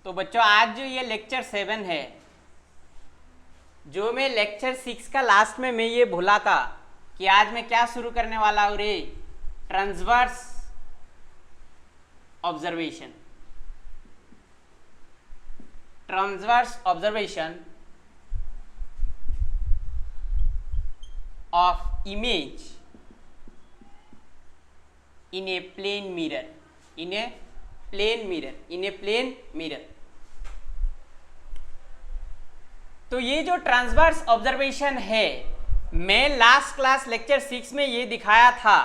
तो बच्चों आज जो ये लेक्चर 7 है, जो मैं लेक्चर 6 का लास्ट में मैं ये भूला था कि आज मैं क्या शुरू करने वाला हूँ रे, transverse observation. Transverse observation of image in a plane mirror, in a plane mirror, in a plane mirror। तो ये जो ट्रांसवर्स ऑब्जर्वेशन है, मैं लास्ट क्लास लेक्चर 6 में ये दिखाया था,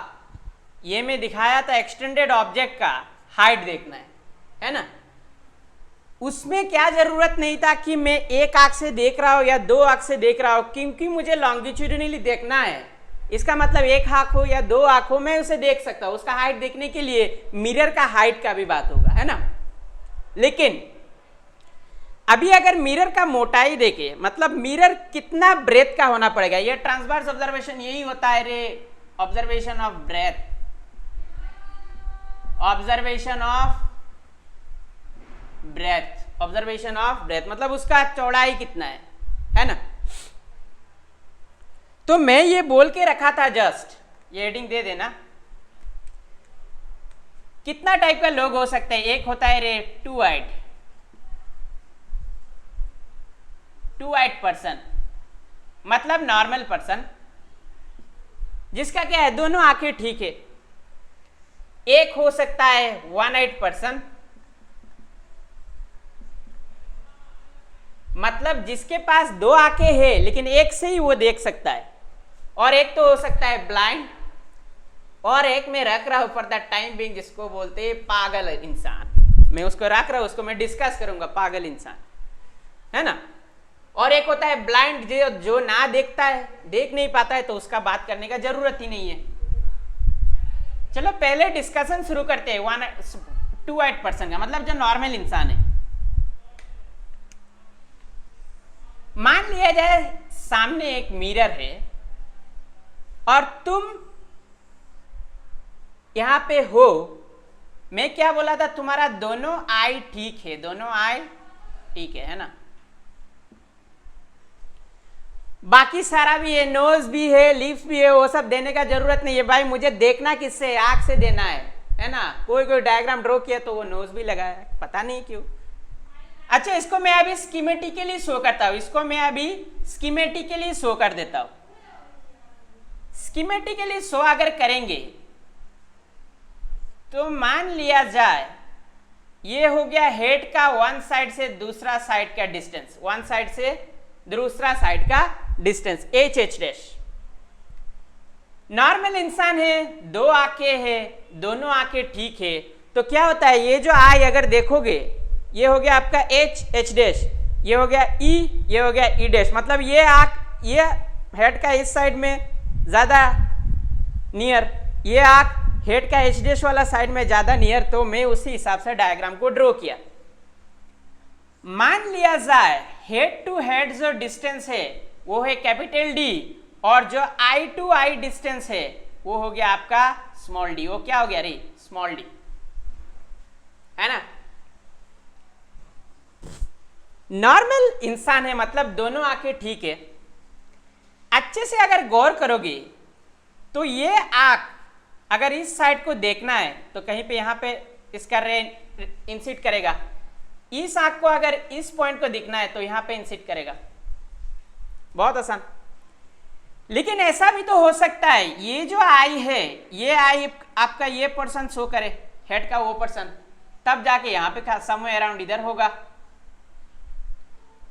ये मैं दिखाया था एक्सटेंडेड ऑब्जेक्ट का हाइट देखना है ना। उसमें क्या जरूरत नहीं था कि मैं एक आंख से देख रहा हूं या दो आंख से देख रहा हूं, क्योंकि मुझे लॉन्गिट्यूडिनली देखना है। इसका मतलब एक आंख हो या दो आंख हो, मैं उसे देख सकता हूं। उसका हाइट देखने के लिए मिरर का हाइट का भी बात होगा, है ना। लेकिन अभी अगर मिरर का मोटाई देखे, मतलब मिरर कितना ब्रेथ का होना पड़ेगा, ये ट्रांसवर्स ऑब्जर्वेशन यही होता है रे, observation of breath, observation of breath, observation of breath, मतलब उसका चौड़ाई कितना है ना। तो मैं ये बोल के रखा था, जस्ट ये हेडिंग दे देना। कितना टाइप का लोग हो सकते हैं? एक होता है रे टू आइड पर्सन, मतलब नॉर्मल पर्सन जिसका क्या है, दोनों आंखें ठीक है। एक हो सकता है वन आइड पर्सन, मतलब जिसके पास दो आंखें हैं लेकिन एक से ही वो देख सकता है। और एक तो हो सकता है ब्लाइंड, और एक मैं रख रहा हूं फॉर द टाइम बिंग, जिसको बोलते हैं पागल इंसान। मैं उसको रख रहा हूं, उसको मैं डिस्कस करूंगा, पागल इंसान, है ना। और एक होता है ब्लाइंड, जो ना देखता है, देख नहीं पाता है, तो उसका बात करने का जरूरत ही नहीं है। चलो पहले डिस्कशन शुरू करते हैं टू आइड पर्सन का, मतलब जो नॉर्मल इंसान है। मान लिया जाए सामने एक मिरर है और तुम यहां पे हो। मैं क्या बोला था, तुम्हारा दोनों आई ठीक है, दोनों आई ठीक है ना। बाकी सारा भी है, नोज भी है, लिप्स भी है, वो सब देने का जरूरत नहीं है भाई। मुझे देखना किससे, आंख से देना है ना। कोई डायग्राम ड्रॉ किया तो वो नोज भी लगाया, पता नहीं क्यों। अच्छा, इसको मैं अभी स्कीमेटिकली शो करता हूं, इसको मैं अभी स्कीमेटिकली शो कर देता हूं। स्कीमेटिकली शो अगर करेंगे तो मान लिया जाए ये हो गया हेड का वन साइड से दूसरा साइड का डिस्टेंस, वन साइड से दूसरा साइड का डिस्टेंस एच डैश। नॉर्मल इंसान है, दो आंखें है, दोनों आंखें ठीक है, तो क्या होता है, ये जो आई अगर देखोगे, ये हो गया आपका एच डैश, ये हो गया ई, ये हो गया ई डैश। मतलब ये आंख, ये हेड का इस साइड में ज्यादा नियर, ये आंख हेड का एच डैश वाला साइड में ज्यादा नियर, तो मैं उसी हिसाब से डायग्राम को ड्रॉ किया। मान लिया जाए हेड टू हेड जो डिस्टेंस है वो है कैपिटल डी, और जो आई टू आई डिस्टेंस है वो हो गया आपका स्मॉल डी। वो क्या हो गया रे, स्मॉल डी, है ना। नॉर्मल इंसान है, मतलब दोनों आंखें ठीक है। अच्छे से अगर गौर करोगे तो ये आंख अगर इस साइड को देखना है तो कहीं पे यहां पे इसका रे इंसिट करेगा। इस आंख को अगर इस पॉइंट को दिखना है तो यहां पे इंसिट करेगा। बहुत आसान। लेकिन ऐसा भी तो हो सकता है, ये जो आई है, ये आई आपका ये पर्सन शो करे, हेड का वो पर्सन, तब जाके यहां पे समवेयर अराउंड इधर होगा।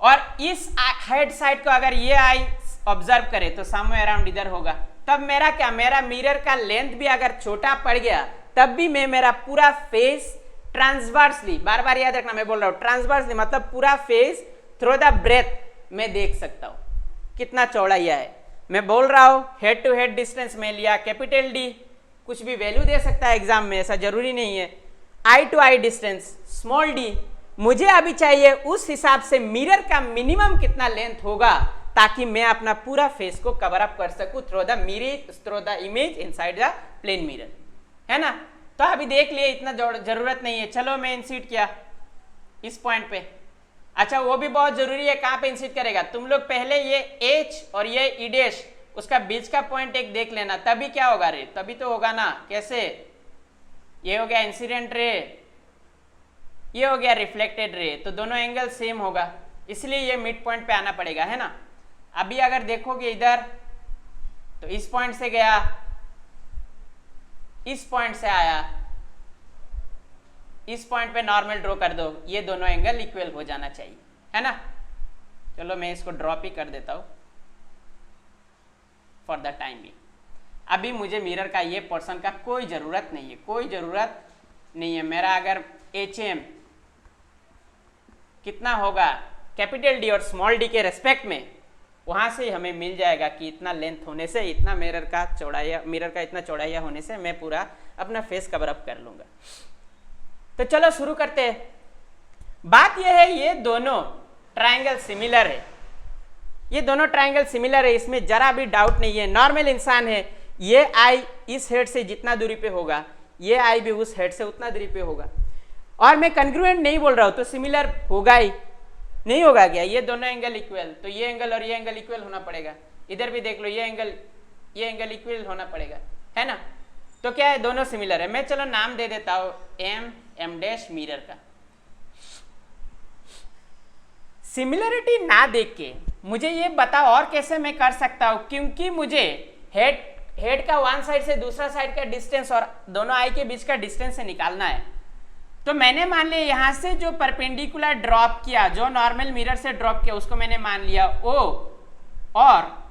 और इस हेड साइड को अगर ये आई ऑब्जर्व करे तो समवेयर अराउंड इधर होगा। तब मेरा क्या, मेरा मिरर का लेंथ भी अगर छोटा पड़ गया तब भी मैं मेरा पूरा फेस ट्रांसवर्सली, बार बार याद रखना मैं बोल रहा हूं ट्रांसवर्सली, मतलब पूरा फेस थ्रू द ब्रेथ में देख सकता हूं कितना चौड़ा यह है। मैं बोल रहा हूं हेड टू हेड डिस्टेंस में लिया कैपिटल डी, कुछ भी वैल्यू दे सकता है एग्जाम में, ऐसा जरूरी नहीं है। Eye to eye distance small d, मुझे अभी चाहिए उस हिसाब से मिरर का मिनिमम कितना लेंथ होगा ताकि मैं अपना पूरा फेस को कवर अप कर सकूं through the image inside the plane mirror, है ना। तो अभी देख लिए, इतना जरूरत नहीं है। चलो मैं इंसिट किया, इस पॉइंट पे। अच्छा वो भी बहुत जरूरी है, कहां पे इंसिड करेगा, तुम लोग पहले ये H और ये ई डैश उसका बीच का पॉइंट एक देख लेना, तभी क्या होगा रे, तभी तो होगा ना। कैसे, ये हो गया इंसिडेंट रे, ये हो गया रिफ्लेक्टेड रे, तो दोनों एंगल सेम होगा, इसलिए ये मिड पॉइंट पे आना पड़ेगा, है ना। अभी अगर देखोगे इधर तो इस पॉइंट से गया, इस पॉइंट से आया, इस पॉइंट पे नॉर्मल ड्रॉ कर दो, ये दोनों एंगल इक्वल हो जाना चाहिए, है ना। चलो मैं इसको ड्रॉप ही कर देता हूं फॉर द टाइम भी। अभी मुझे मिरर का ये पोर्शन का कोई जरूरत नहीं है, कोई जरूरत नहीं है। मेरा अगर HM कितना होगा कैपिटल डी और स्मॉल डी के रेस्पेक्ट में, वहां से हमें मिल जाएगा कि इतना लेंथ होने से, इतना मिरर का इतना चौड़ाइया होने से मैं पूरा अपना फेस कवर अप कर लूंगा। तो चलो शुरू करते हैं। बात यह है ये दोनों ट्रायंगल सिमिलर है, ये दोनों ट्रायंगल सिमिलर है, इसमें जरा भी डाउट नहीं है। नॉर्मल इंसान है, ये आई इस हेड से जितना दूरी पे होगा, ये आई भी उस हेड से उतना दूरी पे होगा। और मैं कंग्रुएंट नहीं बोल रहा हूं तो सिमिलर होगा ही, नहीं होगा क्या, ये दोनों एंगल इक्वल, तो ये एंगल और ये एंगल इक्वल होना पड़ेगा। इधर भी देख लो, ये एंगल इक्वल होना पड़ेगा, है ना। तो क्या है, दोनों सिमिलर है। मैं चलो नाम दे देता हूं M डैश मिरर का। सिमिलरिटी ना देख के मुझे ये बताओ और कैसे मैं कर सकता हूं, क्योंकि मुझे हेड का वन साइड से दूसरा साइड का डिस्टेंस और दोनों आई के बीच का डिस्टेंस से निकालना है। तो मैंने मान लिया यहां से जो परपेंडिकुलर ड्रॉप किया, जो नॉर्मल मिरर से ड्रॉप किया, उसको मैंने मान लिया O, और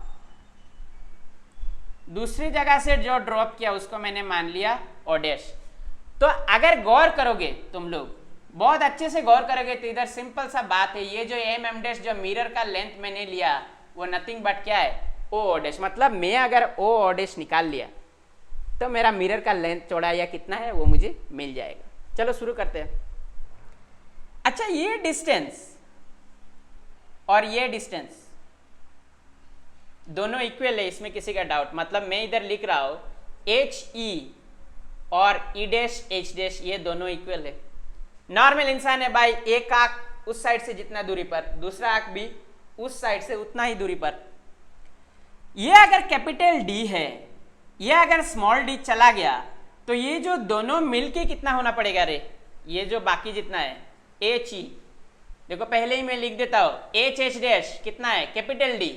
दूसरी जगह से जो ड्रॉप किया उसको मैंने मान लिया O डैश। तो अगर गौर करोगे, तुम लोग बहुत अच्छे से गौर करोगे, तो इधर सिंपल सा बात है, ये जो M डैश जो मिरर का लेंथ मैंने लिया वो नथिंग बट क्या है, O डैश। मतलब मैं अगर O डैश निकाल लिया तो मेरा मिरर का लेंथ चौड़ाई कितना है वो मुझे मिल जाएगा। चलो शुरू करते हैं। अच्छा ये डिस्टेंस और ये डिस्टेंस दोनों इक्वल है, इसमें किसी का डाउट, मतलब मैं इधर लिख रहा हूं HE और E डैश H डैश, ये दोनों इक्वल है। नॉर्मल इंसान है भाई, एक आंख उस साइड से जितना दूरी पर, दूसरा आंख भी उस साइड से उतना ही दूरी पर। ये अगर कैपिटल D है, ये अगर स्मॉल d चला गया, तो ये जो दोनों मिलके कितना होना पड़ेगा रे, ये जो बाकी जितना है HE, देखो पहले ही मैं लिख देता हूं H डैश कितना है कैपिटल D,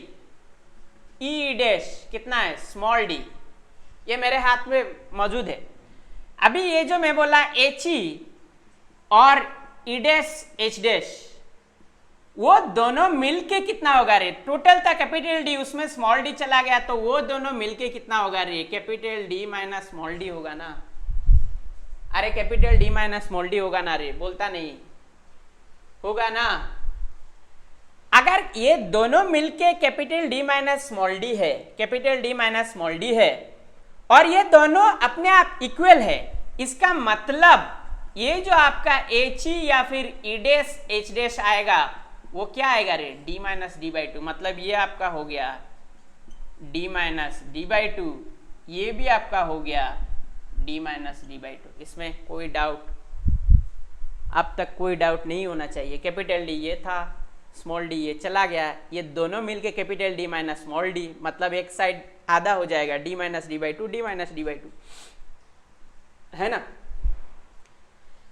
E डैश कितना है स्मॉल d, ये मेरे हाथ में मौजूद है। अभी ये जो मैं बोला HE और E डैश H डैश, वो दोनों मिलके कितना होगा रे, टोटल था कैपिटल D, उसमें स्मॉल d चला गया, तो वो दोनों मिलके कितना होगा रे, capital D minus small d होगा ना। अरे capital D minus small d होगा ना रे, बोलता नहीं होगा ना। अगर ये दोनों मिलके capital D minus small d है, capital D minus small d है, और ये दोनों अपने आप इक्वल है, इसका मतलब ये जो आपका HE या फिर E डैश H डैश आएगा वो क्या आएगा रे, D minus d by two. मतलब ये आपका हो गया D minus d by two, ये भी आपका हो गया D minus d by two. इसमें कोई डाउट, अब तक कोई डाउट नहीं होना चाहिए। कैपिटल D ये था, स्मॉल d ये चला गया, ये दोनों मिलके capital D minus small d, मतलब एक साइड आधा हो जाएगा, D minus d by to, D minus d by to, है ना।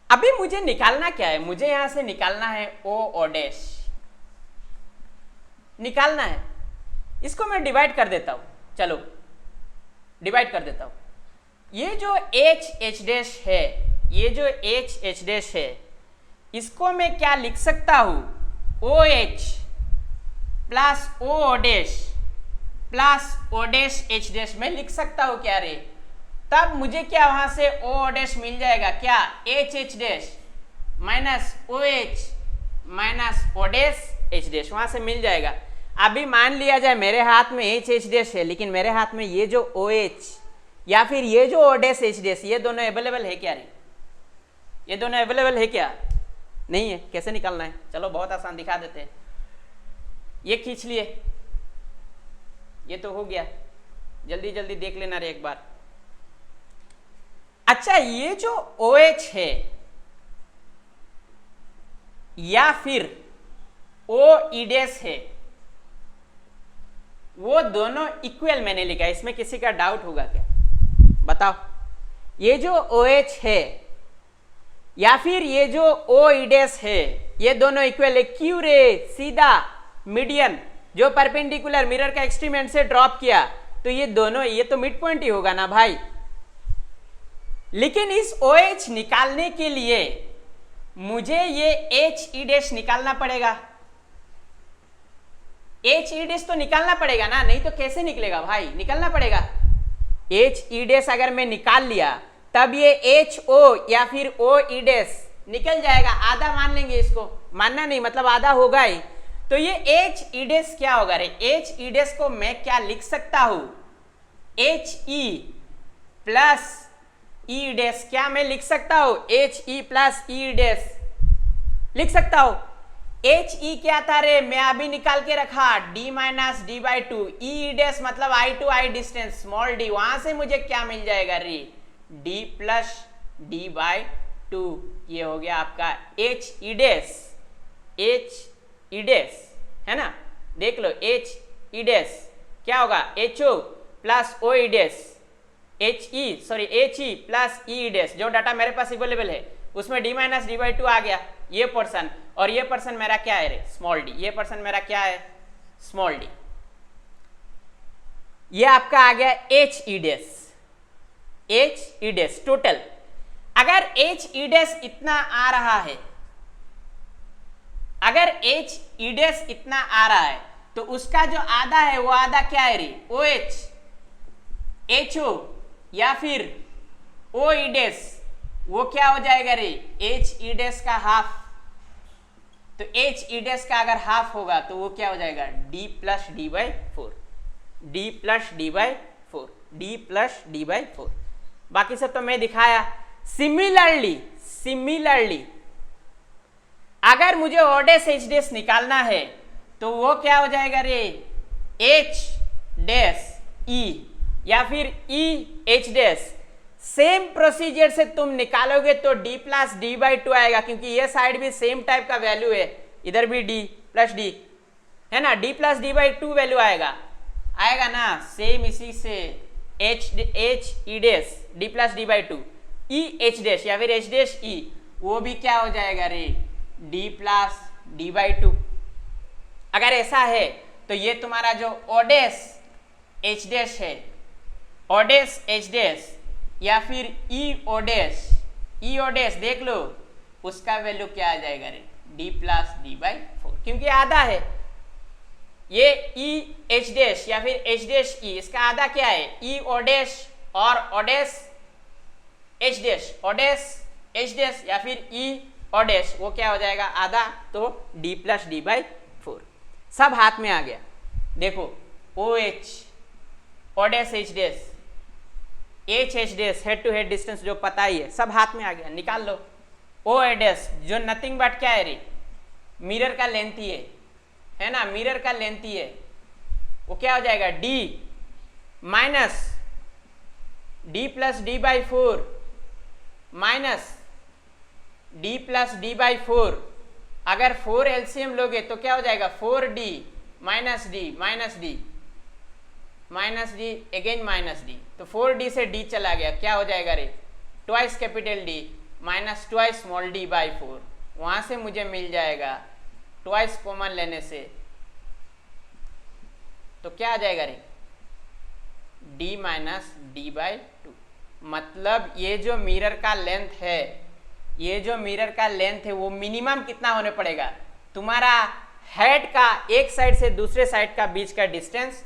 अभी मुझे निकालना क्या है, मुझे यहां से निकालना है O डैश निकालना है। इसको मैं डिवाइड कर देता हूं, चलो डिवाइड कर देता हूं। ये जो H डैश है, ये जो H डैश है, इसको मैं क्या लिख सकता हूं, OH plus O dash plus O dash H dash में लिख सकता हूं क्या रे। तब मुझे क्या वहां से O डैश मिल जाएगा, क्या H dash minus OH minus O dash H dash वहां से मिल जाएगा। अभी मान लिया जाए मेरे हाथ में H डैश है, लेकिन मेरे हाथ में ये जो OH या फिर ये जो O डैश H डैश, ये दोनों अवेलेबल है क्या रे, ये दोनों अवेलेबल है क्या, नहीं है। कैसे निकालना है, चलो बहुत आसान दिखा देते हैं। ये खींच लिए, ये तो हो गया, जल्दी जल्दी देख लेना रे एक बार। अच्छा ये जो OH है, या फिर ओ ई डैश है, वो दोनों इक्वल मैंने लिखा है। इसमें किसी का डाउट होगा क्या, बताओ। ये जो OH है या फिर ये जो O ई डैश है, ये दोनों इक्वल है। क्यों रे, सीधा मीडियन जो परपेंडिकुलर मिरर का एक्सट्रीम एंड से ड्रॉप किया, तो ये दोनों, ये तो मिड पॉइंट ही होगा ना भाई। लेकिन इस OH निकालने के लिए मुझे ये H ई डैश निकालना पड़ेगा। H ई डैश तो निकालना पड़ेगा ना, नहीं तो कैसे निकलेगा भाई, निकालना पड़ेगा। H ई डैश अगर मैं निकाल लिया तब ये HO या फिर O ई डैश निकल जाएगा, आधा मान लेंगे इसको, मानना नहीं मतलब आधा होगा ही। तो ये H ई डैश क्या होगा रे, H ई डैश को मैं क्या लिख सकता हूं, HE प्लस ई डैश, क्या मैं लिख सकता हूं, HE प्लस ई डैश लिख सकता हूं। HE क्या था रे, मैं अभी निकाल के रखा, D minus d by two, E dash मतलब I to I distance small d, वहां से मुझे क्या मिल जाएगा रे, D plus d by two. ये हो गया आपका H E dash, H E dash है ना, देख लो H ई डैश क्या होगा, HO plus O E dash, HE plus E dash, जो डाटा मेरे पास अवेलेबल है उसमें D minus d by two आ गया ये पर्सन, और ये पर्सन मेरा क्या है रे, स्मॉल d, ये पर्सन मेरा क्या है, स्मॉल d। ये आपका आ गया H E dash, H E dash total. अगर H ई डैश इतना आ रहा है, अगर H ई डैश इतना आ रहा है, तो उसका जो आधा है वो आधा क्या है रे, OH, HO या फिर O ई डैश, वो क्या हो जाएगा रे, H ई डैश का हाफ। तो H ई डैश का अगर हाफ होगा तो वो क्या हो जाएगा, D plus d by four, D plus d by four, D plus d by four. बाकी सब तो मैं दिखाया। सिमिलरली अगर मुझे O डैश H डैश निकालना है तो वो क्या हो जाएगा रे, H डैश E या फिर E H dash. Same procedure से तुम निकालोगे तो D plus d by to आएगा, क्योंकि ये साइड भी सेम टाइप का वैल्यू है, इधर भी D प्लस डी है ना, D plus d by to value आएगा ना, सेम इसी से H E dash D plus d by to, E H dash या फिर H डैश E, वो भी क्या हो जाएगा रे, D plus d by to. अगर ऐसा है तो ये तुम्हारा जो O डैश H डैश है, O डैश H डैश या फिर E O डैश देख लो, उसका वैल्यू क्या आ जाएगा रे, D plus d by four, क्योंकि आधा है। ये E H डैश या फिर H डैश E, इसका आधा क्या है, E O डैश और O dash H dash, O dash H dash या फिर E O डैश, वो क्या हो जाएगा आधा, तो D plus d by four. सब हाथ में आ गया। देखो OH, O dash H dash, H dash, head to head distance जो पता ही है, सब हाथ में आ गया, निकाल लो। O डैश जो नथिंग बट क्या है रे, मिरर का लेंथ ही है ना, मिरर का लेंथ ही है, वो क्या हो जाएगा, D minus D plus d by four minus D plus d by four. अगर 4 LCM लोगे तो क्या हो जाएगा, 4D minus D minus D minus D again minus D, तो 4D से D चला गया, क्या हो जाएगा रे, twice capital D minus twice small d by four. वहां से मुझे मिल जाएगा, ट्वाइस कॉमन लेने से तो क्या आ जाएगा रे, D minus d by two. मतलब ये जो मिरर का लेंथ है, ये जो मिरर का लेंथ है वो मिनिमम कितना होने पड़ेगा, तुम्हारा हेड का एक साइड से दूसरे साइड का बीच का डिस्टेंस,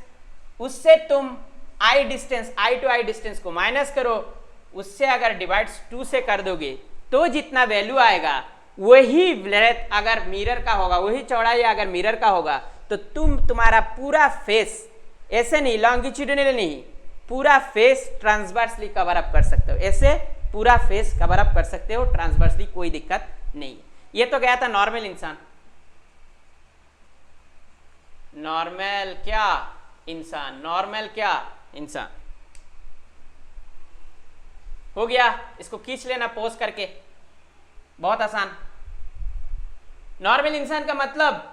उससे तुम I distance, I to I distance को माइनस करो, उससे अगर डिवाइड 2 से कर दोगे तो जितना वैल्यू आएगा वही ब्रेथ अगर मिरर का होगा, वही चौड़ाई अगर मिरर का होगा, तो तुम्हारा पूरा फेस, ऐसे नहीं लॉन्गिट्यूडिनल नहीं, पूरा फेस ट्रांसवर्सली कवर अप कर सकते हो, ऐसे पूरा फेस कवर अप कर सकते हो ट्रांसवर्सली, कोई दिक्कत नहीं। ये तो गया था नॉर्मल इंसान, नॉर्मल क्या इंसान, नॉर्मल क्या इंसान हो गया। इसको खींच लेना पॉज करके, बहुत आसान। नॉर्मल इंसान का मतलब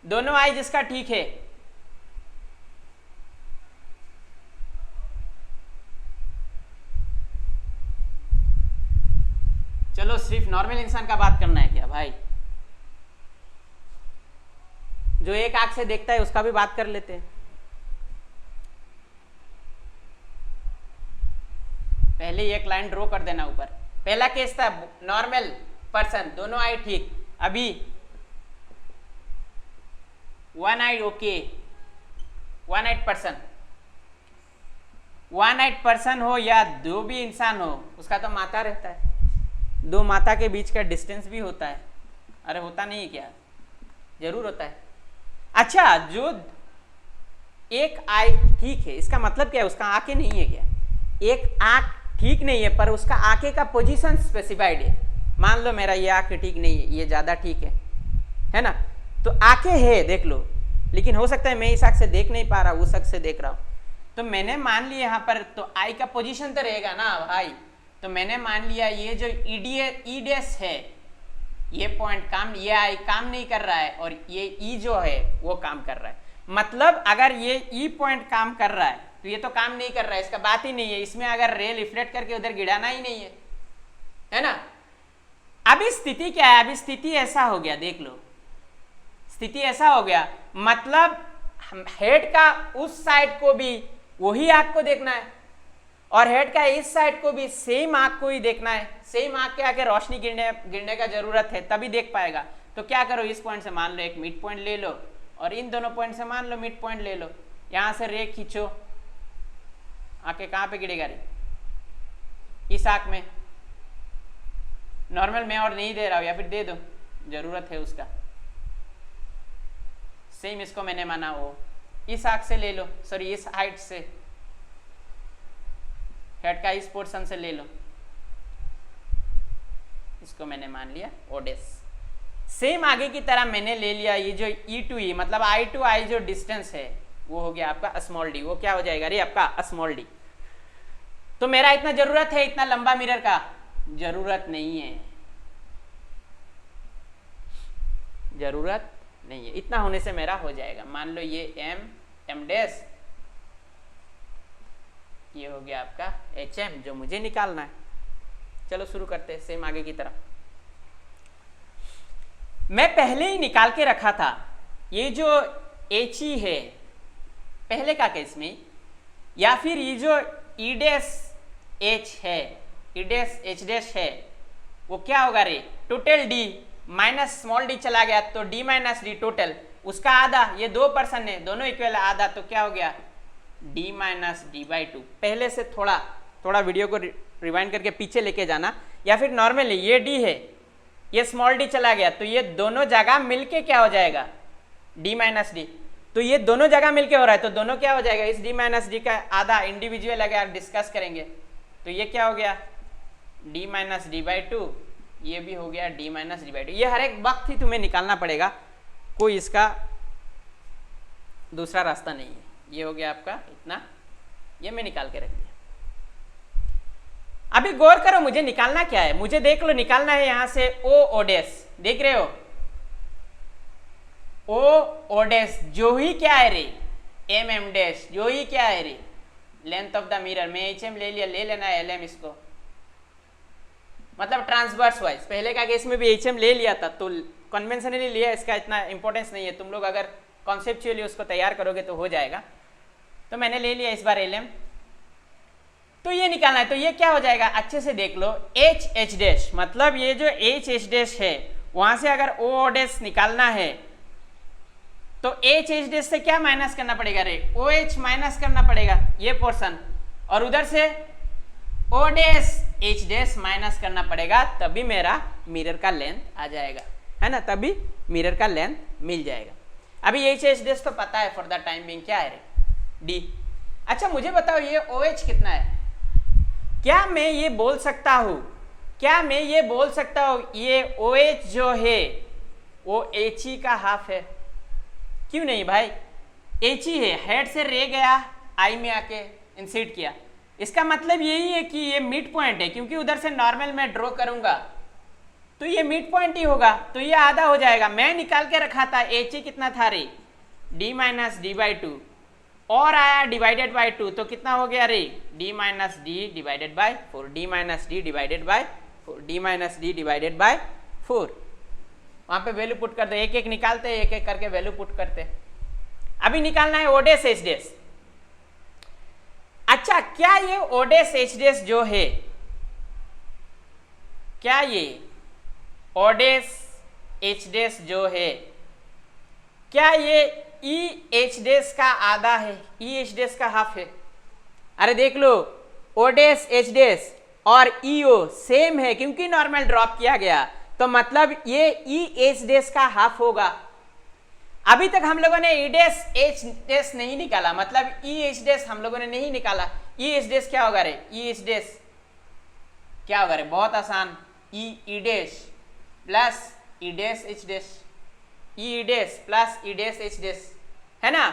दोनों आई जिसका ठीक है। चलो सिर्फ नॉर्मल इंसान का बात करना है क्या भाई? जो एक आंख से देखता है उसका भी बात कर लेते हैं। पहले एक लाइन ड्रॉ कर देना ऊपर। पहला केस था नॉर्मल पर्सन, दोनों आई ठीक। अभी one eyed okay, one eyed person, one eyed person हो या दो भी इंसान हो, उसका तो माथा रहता है। दो माथा के बीच का डिस्टेंस भी होता है। अरे होता नहीं है क्या? जरूर होता है। अच्छा, जो एक आई ठीक है, इसका मतलब क्या है? उसका आंखें नहीं है क्या? एक आंख ठीक नहीं है पर उसका आंखें का पोजीशन स्पेसिफाइड है। मान लो मेरा ये आंख ठीक नहीं है, ये ज्यादा ठीक है ना? तो आंखें है देख लो, लेकिन हो सकता है मैं इस आंख से देख नहीं पा रहा, उस आंख से देख रहा हूं। तो मैंने मान लिया यहाँ पर, तो आई का पोजीशन तो रहेगा ना भाई। तो मैंने मान लिया ये जो ईडेस है, ये पॉइंट काम, ये आई काम नहीं कर रहा है और ये ई जो है वो काम कर रहा है। मतलब अगर ये ई पॉइंट काम कर रहा है तो ये तो काम नहीं कर रहा है, इसका बात ही नहीं है। इसमें अगर रे रिफ्लेक्ट करके उधर गिराना ही नहीं है ना? अभी स्थिति क्या है? अभी स्थिति ऐसा हो गया, देख लो, स्थिति ऐसा हो गया, मतलब हेड का उस साइड को भी वही आंख को देखना है और हेड का इस साइड को भी सेम आंख को ही देखना है। सेम आंख के आके रोशनी गिरने का जरूरत है, तभी देख पाएगा। तो क्या करो, इस पॉइंट से मान लो एक मिड पॉइंट ले लो और इन दोनों पॉइंट से मान लो मिड पॉइंट ले लो। यहां से रे खींचो, आके कहां पे गिरेगा रे? इस आंख में। नॉर्मल में और नहीं दे रहा हूं, या फिर दे दो, जरूरत है उसका। सेम इसको मैंने माना वो इस आंख से ले लो, सॉरी इस हाइट से, हेड का इस पोर्शन से ले लो, इसको मैंने मान लिया ओडेस। सेम आगे की तरह मैंने ले लिया ये जो ई टू ई, मतलब आई टू आई जो डिस्टेंस है वो हो गया आपका स्मॉल डी। वो क्या हो जाएगा रे आपका स्मॉल डी। तो मेरा इतना जरूरत है इतना लंबा मिरर का? जरूरत नहीं है, जरूरत नहीं है। इतना होने से मेरा हो जाएगा। मान लो ये एम डैश, ये हो गया आपका एच एम जो मुझे निकालना है। चलो शुरू करते हैं सेम आगे की तरह। मैं पहले ही निकाल के रखा था ये जो एच ई है पहले का केस में, या फिर ये जो ई डैश एच है, ई डैश एच डैश है, वो क्या होगा रे? Total D minus small D चला गया तो डी माइनस डी टोटल, उसका आधा। ये दो पर्सन है, दोनों इक्वल आधा, तो क्या हो गया? D minus d by to. पहले से थोड़ा वीडियो को रिवाइंड करके पीछे लेके जाना, या फिर नॉर्मली ये डी है, ये स्मॉल डी चला गया तो ये दोनों जगह मिलके क्या हो जाएगा? D minus D. तो ये दोनों जगह मिलके हो रहा है तो दोनों क्या हो जाएगा? इस डी माइनस डी का आधा इंडिविजुअल अगर डिस्कस करेंगे तो ये क्या हो गया? D minus d by two. ये भी हो गया D minus d by two. ये हर एक वक्त ही तुम्हें निकालना पड़ेगा, कोई इसका दूसरा रास्ता नहीं है। ये हो गया आपका इतना, ये मैं निकाल के रख दिया। अभी गौर करो मुझे निकालना क्या है? मुझे देख लो निकालना है यहां से ओ ओडेस, देख रहे हो? ओ ओडेस जो ही क्या है रे? एम एम डैश जो ही क्या है रे? Length of the mirror. मैं एच एम ले लिया, ले लेना है एल एम इसको, मतलब ट्रांसवर्स वाइज। पहले का केस में भी एच एम ले लिया था तो कन्वेंशनली लिया, इसका इतना इंपॉर्टेंस नहीं है। तुम लोग अगर कॉन्सेप्चुअली उसको तैयार करोगे तो हो जाएगा। तो मैंने ले लिया इस बार एल एम। तो ये निकालना है, तो ये क्या हो जाएगा? अच्छे से देख लो, एच एच डैश, मतलब ये जो एच एच डैश है वहां से अगर ओ डैश निकालना है तो एच एच डैश से क्या माइनस करना पड़ेगा रे? ओ एच माइनस करना पड़ेगा ये पोर्शन, और उधर से O dash H dash minus करना पड़ेगा, तभी मेरा मिरर का लेंथ आ जाएगा, है ना? तभी मिरर का लेंथ मिल जाएगा। अभी एच एच डैश तो पता है फॉर द टाइम बिंग क्या है रे? डी। अच्छा मुझे बताओ ये ओ एच कितना है? क्या मैं ये बोल सकता हूं, क्या मैं ये बोल सकता हूं ये ओ एच जो है वो एच ई का हाफ है? क्यों नहीं भाई, एच ही है। हेड से रे गया, आई में आके इंसिड किया, इसका मतलब यही है कि ये मिड पॉइंट है, क्योंकि उधर से नॉर्मल मैं ड्रॉ करूंगा तो ये मिड पॉइंट ही होगा, तो ये आधा हो जाएगा। मैं निकाल के रखा था एच ई कितना था रे, d minus d by to, और आया डिवाइडेड बाई टू, तो कितना हो गया रे, d minus D divided by four, d minus D divided by four, d minus D divided by four. वहां पे वैल्यू पुट करते, एक एक निकालते, एक एक करके वैल्यू पुट करते। अभी निकालना है ओडेस एच डेस। अच्छा, क्या ये ओडेस एच डेस जो है, क्या ये ओडेस एच डेस जो है, क्या ये ई एच डेस का आधा है, ई एच डेस का हाफ है? अरे देख लो, ओडेस एच डेस और ईओ सेम है, क्योंकि नॉर्मल ड्रॉप किया गया, तो मतलब ये ई एच डेस का हाफ होगा। अभी तक हम लोगों ने ई डेस एच डेस नहीं निकाला, मतलब ई एच डेस हम लोगों ने नहीं निकाला। ई एच डेस क्या होगा रे, ई एच डेस क्या होगा रे, बहुत आसान, ई डेस प्लस ई डेस एच डेस, ई डेस प्लस ई डेस एच डेस, है ना?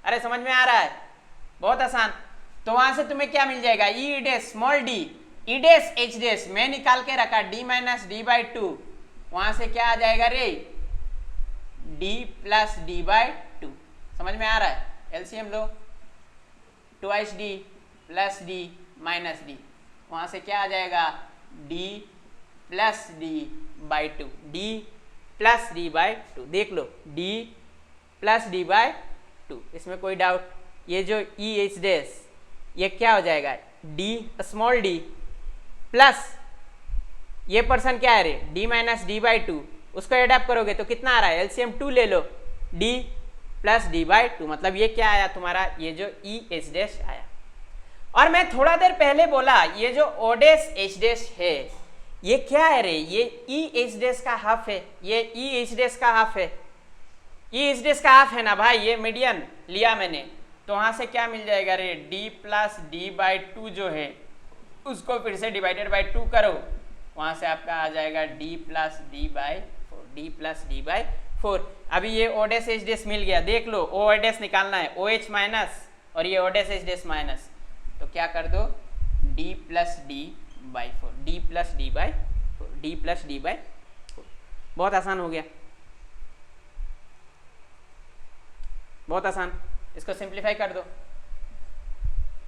अरे समझ में आ रहा है, बहुत आसान। तो वहां से तुम्हें क्या मिल जाएगा, E dash small d, E dash H dash मैं निकाल के रखा D minus d by two, वहां से क्या आ जाएगा रे, D plus d by two. समझ में आ रहा है? एलसीएम लो, twice D plus d minus d, वहां से क्या आ जाएगा, D plus d by two, D plus d by two. देख लो, D plus d by two, इसमें कोई डाउट? ये जो ई एच डेस ये क्या हो जाएगा, डी स्मॉल डी प्लस ये पर्सन क्या है रे, D minus d by two, उसको एडअप करोगे तो कितना आ रहा है, एलसीएम 2 ले लो, D plus d by two, मतलब ये क्या आया तुम्हारा, ये जो ई एच डेस आया। और मैं थोड़ा देर पहले बोला ये जो ओडेस एच डेस है ये क्या है रे, ये ई एच डेस का हाफ है, ये ई एच डेस का हाफ है, ई एच डेस का हाफ है ना भाई, ये मीडियन लिया मैंने, तो वहां से क्या मिल जाएगा रे, D plus d by to जो है उसको फिर से डिवाइडेड बाई टू करो, वहां से आपका आ जाएगा D plus d by four, d plus d by four. अभी ये ओडेस एच डेस मिल गया, देख लो ओ डेस निकालना है, ओ एच माइनस और ये ओडेस एच डेस माइनस, तो क्या कर दो, D plus d by four, d plus d by four, d plus d by four. बहुत आसान हो गया, बहुत आसान। इसको सिंप्लीफाई कर दो,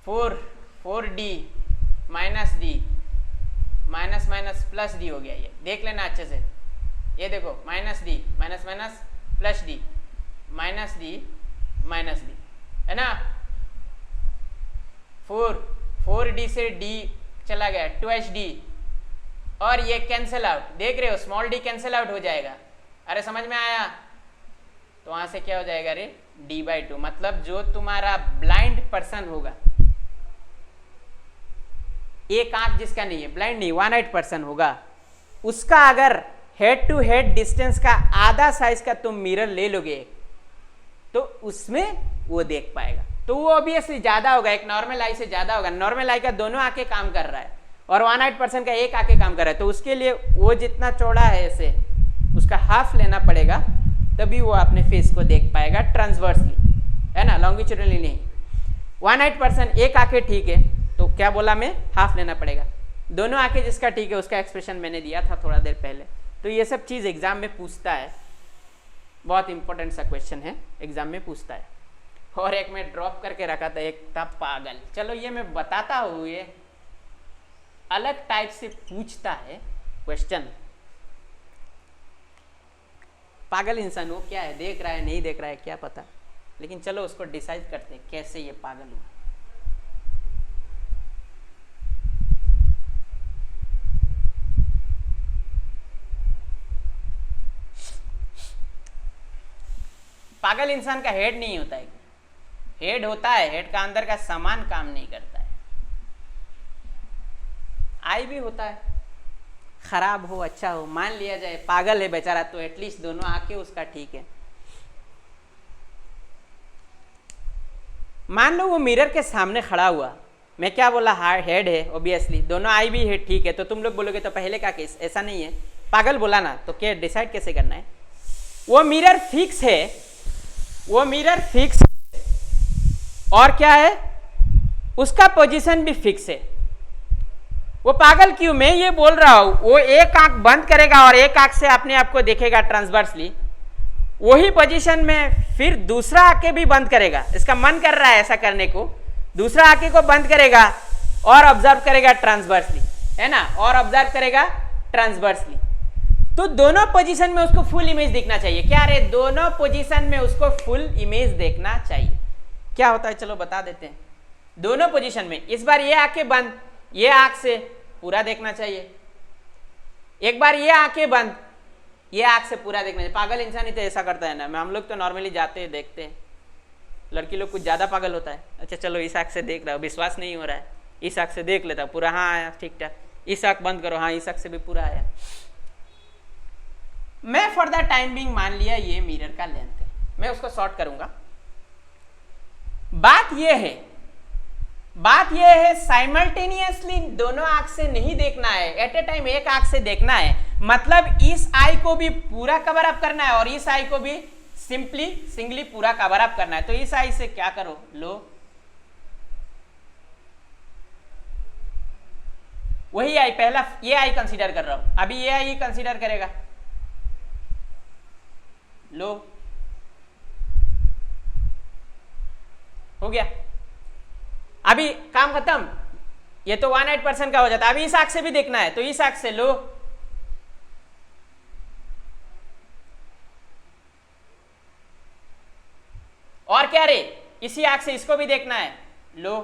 four D minus D minus minus plus D हो गया, ये देख लेना अच्छे से, ये देखो minus D minus minus plus d minus D minus D, है ना? फोर डी से डी चला गया, ट्वाइस डी, और ये कैंसिल आउट, देख रहे हो स्मॉल डी कैंसिल आउट हो जाएगा। अरे समझ में आया? तो वहां से क्या हो जाएगा रे, डी बाई टू, मतलब जो तुम्हारा ब्लाइंड पर्सन होगा, एक आंख जिसका नहीं है, ब्लाइंड नहीं, वन आइड पर्सन होगा, उसका अगर हेड टू हेड डिस्टेंस का आधा साइज का तुम मिरर ले लोगे तो उसमें वो देख पाएगा, तो वो ऑब्वियसली ज्यादा होगा, एक नॉर्मल आई से ज्यादा होगा। नॉर्मल आई का दोनों आंखें काम कर रहा है और वन आइड पर्सन का एक आंखें काम कर रहा है, तो उसके लिए वो जितना चौड़ा है ऐसे उसका हाफ लेना पड़ेगा, तभी वो अपने फेस को देख पाएगा ट्रांसवर्सली, है ना, लॉन्गिट्यूडनली नहीं। वन आइड पर्सन एक आंखें ठीक है, तो क्या बोला मैं, हाफ लेना पड़ेगा। दोनों आंखें जिसका ठीक है उसका एक्सप्रेशन मैंने दिया था थोड़ा देर पहले। तो ये सब चीज़ एग्जाम में पूछता है, बहुत इंपॉर्टेंट सा क्वेश्चन है, एग्जाम में पूछता है। और एक मैं ड्रॉप करके रखा था, एक था पागल, चलो ये मैं बताता हूँ, ये अलग टाइप से पूछता है क्वेश्चन। पागल इंसान वो क्या है, देख रहा है नहीं देख रहा है क्या पता, लेकिन चलो उसको डिसाइड करते हैं कैसे ये पागल हुआ। पागल इंसान का हेड नहीं होता है, हेड होता है, हेड का अंदर का सामान काम नहीं करता है। आई भी होता है, खराब हो अच्छा हो, मान लिया जाए पागल है बेचारा, तो एटलीस्ट दोनों आंखें उसका ठीक है। मान लो वो मिरर के सामने खड़ा हुआ, मैं क्या बोला, हेड है ऑब्वियसली, दोनों आई भी है ठीक है, तो तुम लोग बोलोगे तो पहले का केस, ऐसा नहीं है, पागल बोला ना, तो क्या डिसाइड कैसे करना है। वो मिरर फिक्स है, वो मिरर फिक्स और क्या है, उसका पोजीशन भी फिक्स है, वो पागल क्यों, मैं ये बोल रहा हूं, वो एक आंख बंद करेगा और एक आंख से अपने आप को देखेगा ट्रांसवर्सली, वही पोजीशन में फिर दूसरा आंखें भी बंद करेगा, इसका मन कर रहा है ऐसा करने को, दूसरा आंखें को बंद करेगा और ऑब्जर्व करेगा ट्रांसवर्सली, है ना, और ऑब्जर्व करेगा ट्रांसवर्सली। तो दोनों पोजीशन में उसको फुल इमेज देखना चाहिए। क्या रे, दोनों पोजीशन में उसको फुल इमेज देखना चाहिए। क्या होता है चलो बता देते हैं। दोनों पोजीशन में इस बार ये आंखें बंद, ये आंख से पूरा देखना चाहिए, एक बार ये आंखें बंद, ये आंख से पूरा देखना चाहिए। पागल इंसान ही तो ऐसा करता है ना, हम लोग तो नॉर्मली जाते हैं देखते हैं, लड़की लोग कुछ ज्यादा पागल होता है। अच्छा चलो इस आंख से देख रहा हूँ, विश्वास नहीं हो रहा है, इस आंख से देख लेता हूँ पूरा, हाँ आया ठीक ठाक, इस आंख बंद करो, हाँ इस आंख से भी पूरा आया। मैं फॉर द टाइम बिंग मान लिया ये मिरर का लेंथ है, मैं उसको शॉर्ट करूंगा। बात यह है साइमल्टेनियसली दोनों आंख से नहीं देखना है, एट ए टाइम एक आंख से देखना है। मतलब इस आई को भी पूरा कवर अप करना है और इस आई को भी सिंगली पूरा कवर अप करना है। तो इस आई से क्या करो, लो वही आई, पहला ये आई कंसीडर कर रहा हूं, अभी ये आई कंसीडर करेगा, लो हो गया। अभी काम खत्म, ये तो 108% का हो जाता है। अभी इस आंख से भी देखना है तो इस आंख से लो, और क्या रे, इसी आंख से इसको भी देखना है, लो।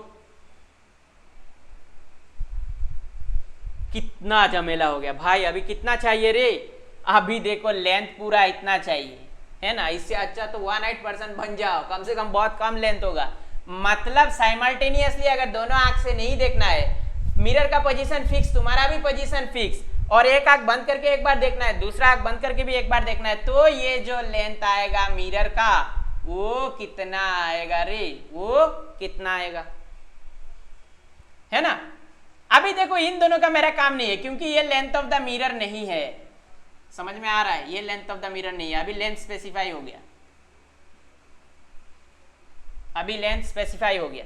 कितना झमेला हो गया भाई, अभी कितना चाहिए रे, अभी देखो लेंथ पूरा इतना चाहिए, है ना, इससे अच्छा तो 108% बन जाओ, कम से कम बहुत कम लेंथ होगा। मतलब साइमल्टेनियसली अगर दोनों आंख से नहीं देखना है, मिरर का पोजीशन फिक्स, तुम्हारा भी पोजीशन फिक्स, और एक आंख बंद करके एक बार देखना है, दूसरा आंख बंद करके भी एक बार देखना है, तो ये जो लेंथ आएगा मिरर का वो कितना आएगा रे, वो कितना आएगा, है ना। अभी देखो इन दोनों का मेरा काम नहीं है क्योंकि ये लेंथ ऑफ द मिरर नहीं है, समझ में आ रहा है, ये लेंथ ऑफ द मिरर नहीं है। अभी लेंथ स्पेसिफाई हो गया, अभी लेंथ स्पेसिफाई हो गया,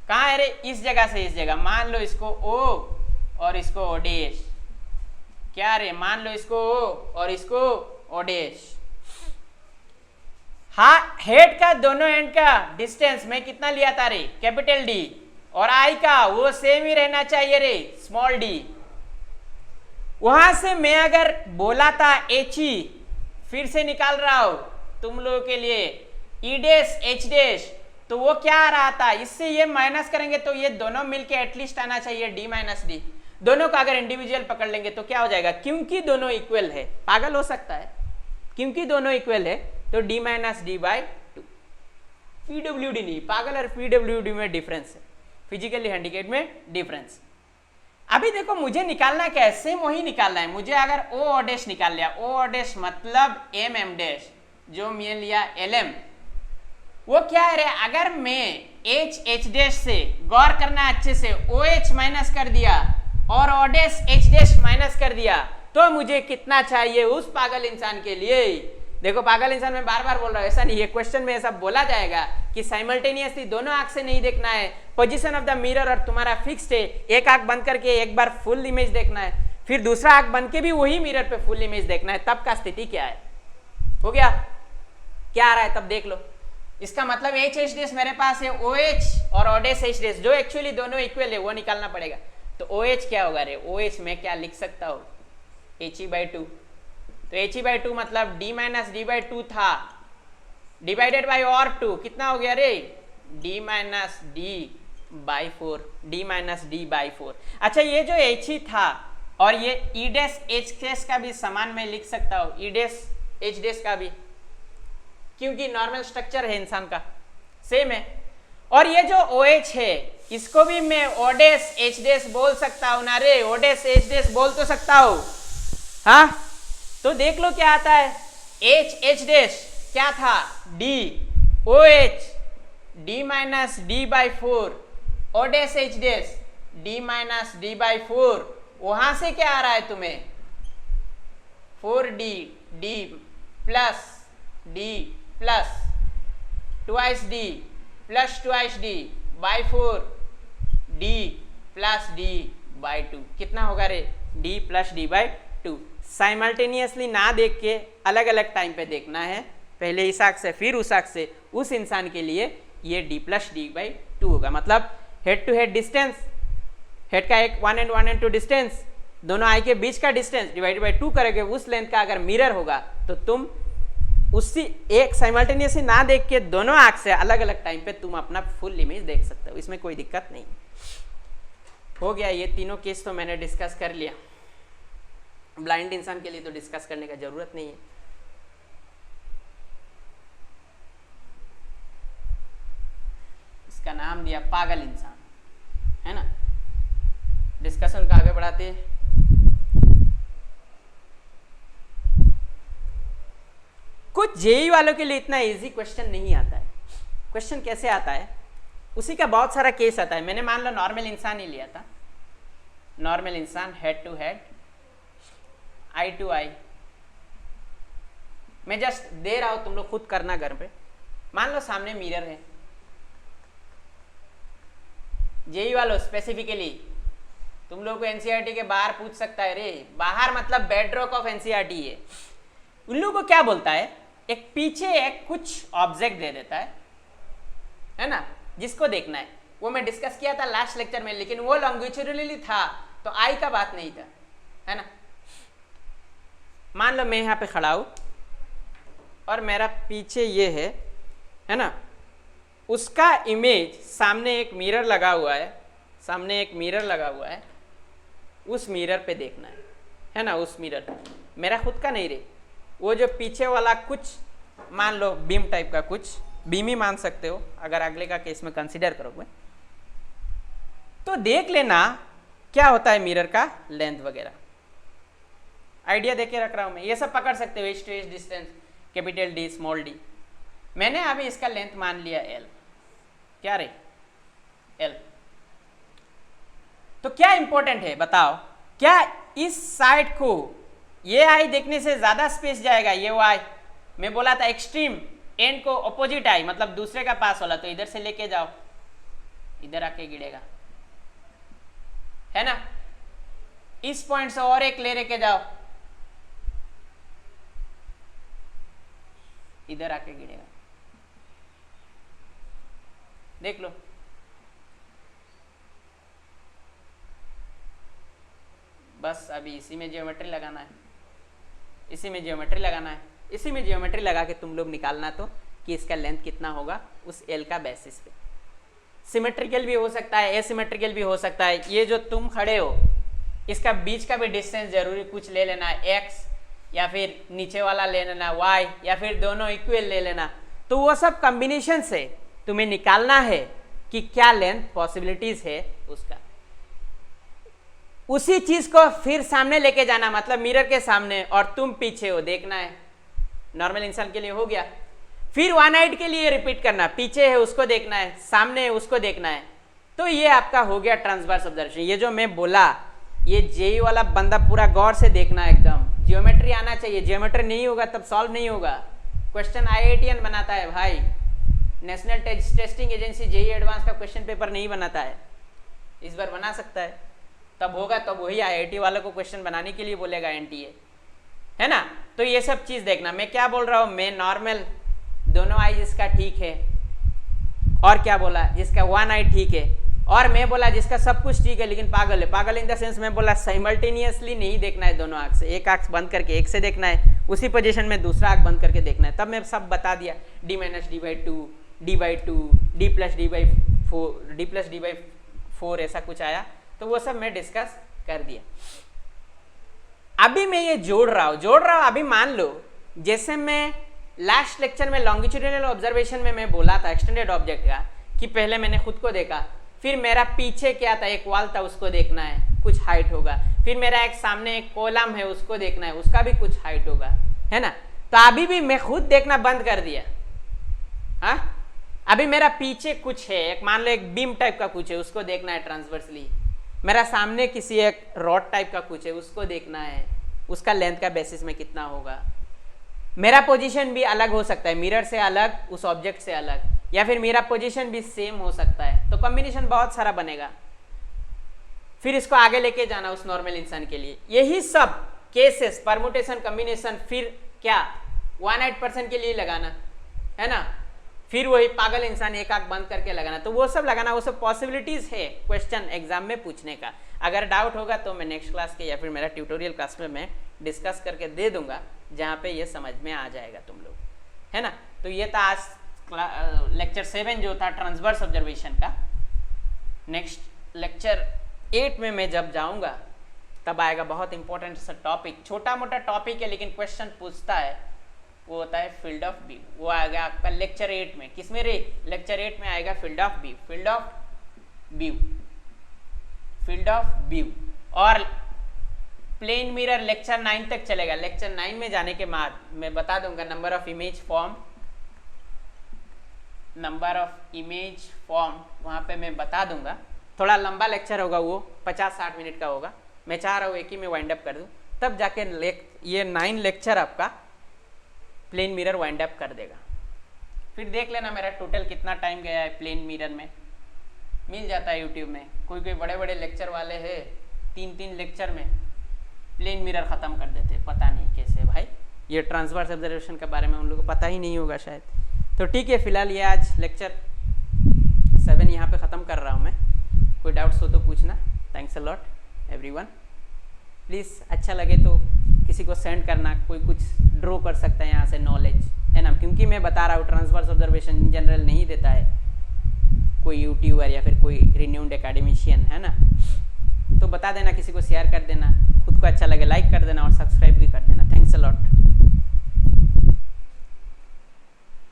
कहाँ है रे, इस जगह से इस जगह, मान लो इसको ओ और इसको ओ डैश, क्या रे, मान लो इसको ओ और इसको ओ डैश। हाँ, हेड का दोनों एंड का डिस्टेंस मैं कितना लिया था रे, कैपिटल डी, और आई का वो सेम ही रहना चाहिए रे, स्मॉल डी। वहां से मैं अगर बोला था एच ई, फिर से निकाल रहा हूं तुम लोगों के लिए, ई डैश एच डैश, तो वो क्या आ रहा था, इससे ये माइनस करेंगे तो ये दोनों मिलके एटलीस्ट आना चाहिए डी माइनस डी। दोनों का अगर इंडिविजुअल पकड़ लेंगे तो क्या हो जाएगा, क्योंकि दोनों इक्वल है, पागल हो सकता है, क्योंकि दोनों इक्वल है तो D minus d by to. PWD नहीं, पागल और पीडब्ल्यूडी में डिफरेंस है, फिजिकली हैंडीकैप में डिफरेंस। अभी देखो मुझे निकालना क्या है, सेम वही निकालना है मुझे। अगर ओ और डैश निकाल लिया, ओ और डैश मतलब एम एम डैश, जो मैं लिया एल एम, वो क्या है रे, अगर मैं एच एच डैश से गौर करना अच्छे से, ओ एच माइनस कर दिया और O dash H dash minus कर दिया, तो मुझे कितना चाहिए उस पागल इंसान के लिए। देखो पागल इंसान में बार बार बोल रहा हूं, ऐसा नहीं है, क्वेश्चन में ऐसा बोला जाएगा कि साइमल्टेनियसली दोनों आंख से नहीं देखना है, पोजीशन ऑफ द मिरर और तुम्हारा फिक्स्ड है, एक आंख बंद करके एक बार फुल इमेज देखना है, फिर दूसरा आंख बंद के भी वही मिरर पे फुल इमेज देखना है, तब का स्थिति क्या है। हो गया, क्या आ रहा है तब देख लो। इसका मतलब एच एच डैश मेरे पास है ओ एच और ओ डैश एच डैश, जो एक्चुअली दोनों इक्वल है, वो निकालना पड़ेगा। तो ओ एच क्या होगा रे, ओ एच में क्या लिख सकता हूँ, एच ई बाई टू, तो एच ई बाई टू मतलब D minus d by to था, डिवाइडेड बाई और टू, कितना हो गया रे, D minus d by four, D minus d by four. अच्छा ये जो एच ही था और ये ई डैश एच डैश का भी समान मैं लिख सकता हूँ, ई डैश एच डैश का भी, क्योंकि नॉर्मल स्ट्रक्चर है इंसान का, सेम है। और ये जो ओ एच है इसको भी मैं ओ डैश एच डैश बोल सकता हूँ ना रे, ओ डैश एच डैश बोल तो सकता हूँ, हाँ। तो देख लो क्या आता है, एच एच डैश क्या था, D, O H D minus d by four, O dash H dash D minus d by four. वहां से क्या आ रहा है तुम्हें, 4d d plus d plus twice D plus twice d by four d plus d by two. कितना होगा रे, d plus d by two. Simultaneously ना देख के अलग अलग टाइम पे देखना है, पहले इस अक्ष से फिर उस अक्ष से, उस इंसान के लिए ये d plus d by two होगा। मतलब head to head distance, head का एक 1 and 2 डिस्टेंस, दोनों आई के बीच का डिस्टेंस डिवाइडेड बाई 2 करोगे, उस लेंथ का अगर मिरर होगा तो तुम उसी एक साइमल्टेनियसली ना देख के दोनों आंख से अलग अलग टाइम पे तुम अपना फुल इमेज देख सकते हो, इसमें कोई दिक्कत नहीं। हो गया, ये तीनों केस तो मैंने डिस्कस कर लिया। ब्लाइंड इंसान के लिए तो डिस्कस करने का जरूरत नहीं है। इसका नाम दिया पागल इंसान, है ना। डिस्कशन को आगे बढ़ाते हैं। कुछ जेई वालों के लिए इतना इजी क्वेश्चन नहीं आता है। क्वेश्चन कैसे आता है, उसी का बहुत सारा केस आता है। मैंने मान लो नॉर्मल इंसान ही लिया था, नॉर्मल इंसान, head to head, eye to eye. मैं जस्ट दे रहा हूं, तुम लोग खुद करना घर पे। मान लो सामने मिरर है। जेई वालों स्पेसिफिकली तुम लोग को एनसीईआरटी के बाहर पूछ सकता है, रे बाहर मतलब बेडरॉक ऑफ एनसीईआरटी है। उन लोगों को क्या बोलता है, एक पीछे एक कुछ ऑब्जेक्ट दे देता है ना, जिसको देखना है। वो मैं डिस्कस किया था लास्ट लेक्चर में, लेकिन वो लॉन्गिट्यूडिनली था तो आई का बात नहीं था, है ना। मान लो मैं यहाँ पे खड़ा हूं और मेरा पीछे ये है ना, उसका इमेज सामने एक मिरर लगा हुआ है, सामने एक मिरर लगा हुआ है, उस मिरर पे देखना है ना। उस मिरर मेरा खुद का नहीं रे, वो जो पीछे वाला कुछ, मान लो बीम टाइप का कुछ, बीम ही मान सकते हो अगर अगले का केस में कंसीडर करोगे तो। देख लेना क्या होता है मिरर का लेंथ वगैरह, आइडिया देके रख रहा हूं मैं। ये सब पकड़ सकते हो, edge to edge distance, capital D small d. मैंने अभी इसका लेंथ मान लिया एल, क्या रे एल। तो क्या इंपॉर्टेंट है बताओ, क्या इस साइड को ये आई देखने से ज्यादा स्पेस जाएगा, ये वाई मैं बोला था एक्सट्रीम एंड को अपोजिट आई, मतलब दूसरे का पास वाला, तो इधर से लेके जाओ, इधर आके गिरेगा, है ना। इस पॉइंट से और एक ले के जाओ, इधर आके गिरेगा, देख लो। बस अभी इसी में ज्योमेट्री लगाना है, इसी में ज्योमेट्री लगाना है, इसी में ज्योमेट्री लगा के तुम लोग निकालना तो कि इसका लेंथ कितना होगा उस एल का बेसिस पे। सिमेट्रिकल भी हो सकता है, एसिमेट्रिकल भी हो सकता है। ये जो तुम खड़े हो इसका बीच का भी डिस्टेंस जरूरी कुछ ले लेना है, एक्स या फिर नीचे वाला ले लेना वाई, या फिर दोनों इक्वल ले लेना। तो वो सब कॉम्बिनेशन से तुम्हें निकालना है कि क्या लेंथ पॉसिबिलिटीज है उसका। उसी चीज को फिर सामने लेके जाना, मतलब मिरर के सामने और तुम पीछे हो, देखना है। नॉर्मल इंसान के लिए हो गया। फिर वन आइड के लिए रिपीट करना, पीछे है उसको देखना है, सामने है उसको देखना है। तो ये आपका हो गया ट्रांसवर्स ऑब्जर्वेशन। ये जो मैं बोला, ये जेई वाला बंदा पूरा गौर से देखना, एकदम जियोमेट्री आना चाहिए। जियोमेट्री नहीं होगा तब सॉल्व नहीं होगा। क्वेश्चन आईआईटीएन बनाता है भाई, National Testing Agency JEE Advanced का क्वेश्चन पेपर नहीं बनाता है। इस बार बना सकता है, तब होगा तब वही आईआईटी वालों को क्वेश्चन बनाने के लिए बोलेगा एनटीए, है ना। तो ये सब चीज देखना। मैं क्या बोल रहा हूं, मैं नॉर्मल दोनों आई जिसका ठीक है, और क्या बोला जिसका वन आई ठीक है, और मैं बोला जिसका सब कुछ ठीक है लेकिन पागल है। पागल इन द सेंस मैं बोला साइमल्टेनियसली नहीं देखना है दोनों आंख से, एक आंख बंद करके एक से देखना है, उसी पोजीशन में दूसरा आंख बंद करके देखना है। तब मैं सब बता दिया, D minus d by two, D by two, D plus d by four, d plus d by four, ऐसा कुछ आया। तो वो सब मैं डिस्कस कर दिया। अभी मैं ये जोड़ रहा हूं। अभी मान लो जैसे मैं लास्ट लेक्चर में लॉन्गिट्यूडिनल ऑब्जर्वेशन में मैं बोला था एक्सटेंडेड ऑब्जेक्ट का, कि पहले मैंने खुद को देखा, फिर मेरा पीछे क्या था, एक वॉल था उसको देखना है, कुछ हाइट होगा, फिर मेरा एक सामने एक कॉलम है उसको देखना है, उसका भी कुछ हाइट होगा, है ना। तो अभी भी मैं खुद देखना बंद कर दिया। हाँ, अभी मेरा पीछे कुछ है, एक मान लो एक बीम टाइप का कुछ है, उसको देखना है ट्रांसवर्सली। मेरा सामने किसी एक रॉड टाइप का कुछ है, उसको देखना है, उसका लेंथ का बेसिस में कितना होगा। मेरा पोजीशन भी अलग हो सकता है, मिरर से अलग, उस ऑब्जेक्ट से अलग, या फिर मेरा पोजीशन भी सेम हो सकता है। तो कॉम्बिनेशन बहुत सारा बनेगा। फिर इसको आगे लेके जाना उस नॉर्मल इंसान के लिए। यही सब केसेस, परमुटेशन, कम्बिनेशन, फिर क्या 1-8% के लिए लगाना है ना, फिर वही पागल इंसान एक आंख बंद करके लगाना, तो वो सब लगाना, वो सब पॉसिबिलिटीज है क्वेश्चन एग्जाम में पूछने का। अगर डाउट होगा तो मैं नेक्स्ट क्लास के या फिर मेरा ट्यूटोरियल क्लास में मैं डिस्कस करके दे दूंगा, जहाँ पे ये समझ में आ जाएगा तुम लोग, है ना। तो ये था आज लेक्चर 7 जो था ट्रांसवर्स ऑब्जर्वेशन का। नेक्स्ट लेक्चर 8 में मैं जब जाऊंगा तब आएगा बहुत इंपॉर्टेंट सा टॉपिक, छोटा मोटा टॉपिक है लेकिन क्वेश्चन पूछता है, वो होता है फील्ड ऑफ व्यू। वो आएगा आपका लेक्चर 8 में। किसमें रे? लेक्चर 8 में आएगा field of view, field of view, field of view. और प्लेन मिरर लेक्चर 9 तक चलेगा। लेक्चर 9 में जाने के बाद मैं बता दूंगा number of image form, number of image form वहां पे मैं बता दूंगा। थोड़ा लंबा लेक्चर होगा, वो 50-60 मिनट का होगा। मैं चाह रहा हूँ एक ही में वाइंड अप कर दूं, तब जाके ये 9 लेक्चर आपका प्लेन मिरर वाइंड अप कर देगा। फिर देख लेना मेरा टोटल कितना टाइम गया है प्लेन मिरर में, मिल जाता है यूट्यूब में। कोई कोई बड़े बड़े लेक्चर वाले हैं 3-3 लेक्चर में प्लेन मिरर ख़त्म कर देते हैं, पता नहीं कैसे भाई। ये ट्रांसवर्स ऑब्जर्वेशन के बारे में उन लोगों को पता ही नहीं होगा शायद। तो ठीक है, फिलहाल ये आज लेक्चर 7 यहाँ पे ख़त्म कर रहा हूँ मैं। कोई डाउट्स हो तो पूछना। Thanks a lot everyone. Please अच्छा लगे तो किसी को सेंड करना, कोई कुछ ड्रॉ कर सकता है यहाँ से नॉलेज, है ना, क्योंकि मैं बता रहा हूँ ट्रांसवर्स ऑब्जर्वेशन इन जनरल नहीं देता है कोई यूट्यूबर या फिर कोई रिन्यूड एकेडमिशियन, है ना। तो बता देना, किसी को शेयर कर देना, खुद को अच्छा लगे लाइक कर देना और सब्सक्राइब भी कर देना। Thanks a lot.